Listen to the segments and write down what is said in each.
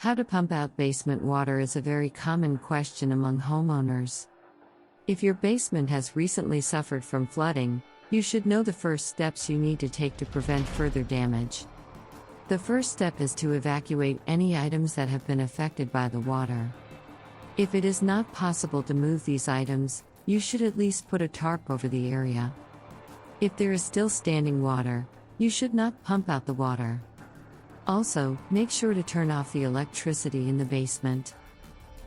How to pump out basement water is a very common question among homeowners. If your basement has recently suffered from flooding, you should know the first steps you need to take to prevent further damage. The first step is to evacuate any items that have been affected by the water. If it is not possible to move these items, you should at least put a tarp over the area. If there is still standing water, you should not pump out the water. Also, make sure to turn off the electricity in the basement.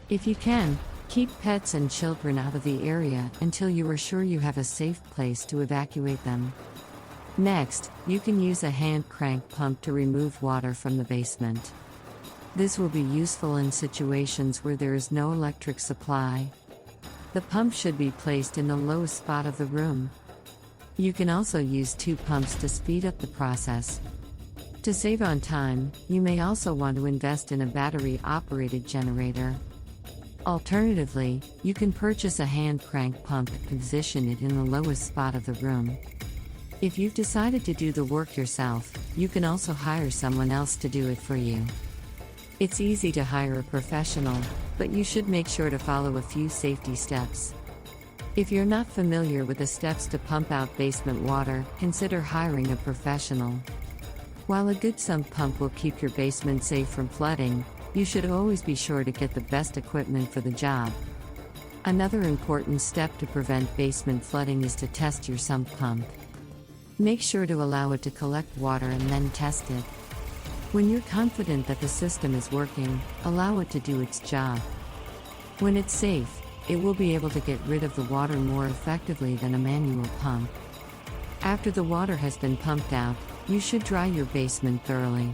If you can, keep pets and children out of the area until you are sure you have a safe place to evacuate them. Next, you can use a hand crank pump to remove water from the basement. This will be useful in situations where there is no electric supply. The pump should be placed in the lowest spot of the room. You can also use two pumps to speed up the process. To save on time, you may also want to invest in a battery-operated generator. Alternatively, you can purchase a hand crank pump and position it in the lowest spot of the room. If you've decided to do the work yourself, you can also hire someone else to do it for you. It's easy to hire a professional, but you should make sure to follow a few safety steps. If you're not familiar with the steps to pump out basement water, consider hiring a professional. While a good sump pump will keep your basement safe from flooding, you should always be sure to get the best equipment for the job. Another important step to prevent basement flooding is to test your sump pump. Make sure to allow it to collect water and then test it. When you're confident that the system is working, allow it to do its job. When it's safe, it will be able to get rid of the water more effectively than a manual pump. After the water has been pumped out, you should dry your basement thoroughly.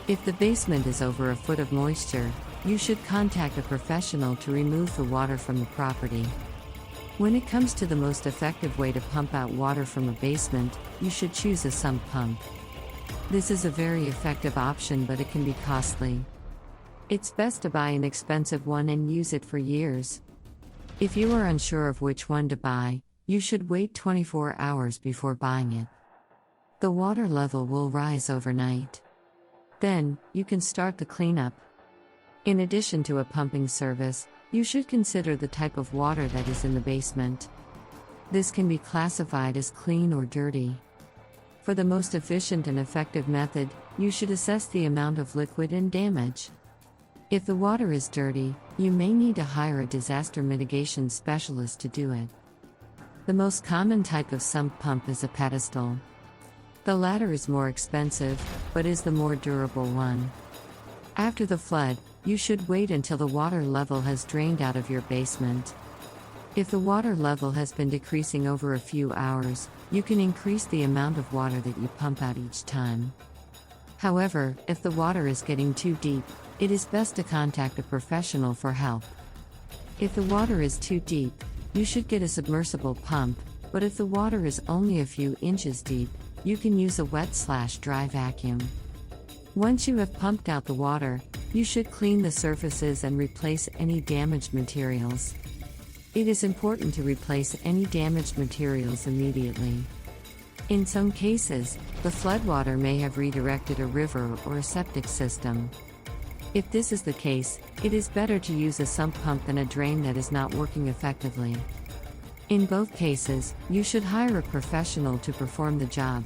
If the basement is over a foot of moisture, you should contact a professional to remove the water from the property. When it comes to the most effective way to pump out water from a basement, you should choose a sump pump. This is a very effective option, but it can be costly. It's best to buy an expensive one and use it for years. If you are unsure of which one to buy, you should wait 24 hours before buying it. The water level will rise overnight. Then, you can start the cleanup. In addition to a pumping service, you should consider the type of water that is in the basement. This can be classified as clean or dirty. For the most efficient and effective method, you should assess the amount of liquid and damage. If the water is dirty, you may need to hire a disaster mitigation specialist to do it. The most common type of sump pump is a pedestal. The latter is more expensive, but is the more durable one. After the flood, you should wait until the water level has drained out of your basement. If the water level has been decreasing over a few hours, you can increase the amount of water that you pump out each time. However, if the water is getting too deep, it is best to contact a professional for help. If the water is too deep, you should get a submersible pump, but if the water is only a few inches deep, you can use a wet/dry vacuum. Once you have pumped out the water, you should clean the surfaces and replace any damaged materials. It is important to replace any damaged materials immediately. In some cases, the floodwater may have redirected a river or a septic system. If this is the case, it is better to use a sump pump than a drain that is not working effectively. In both cases, you should hire a professional to perform the job.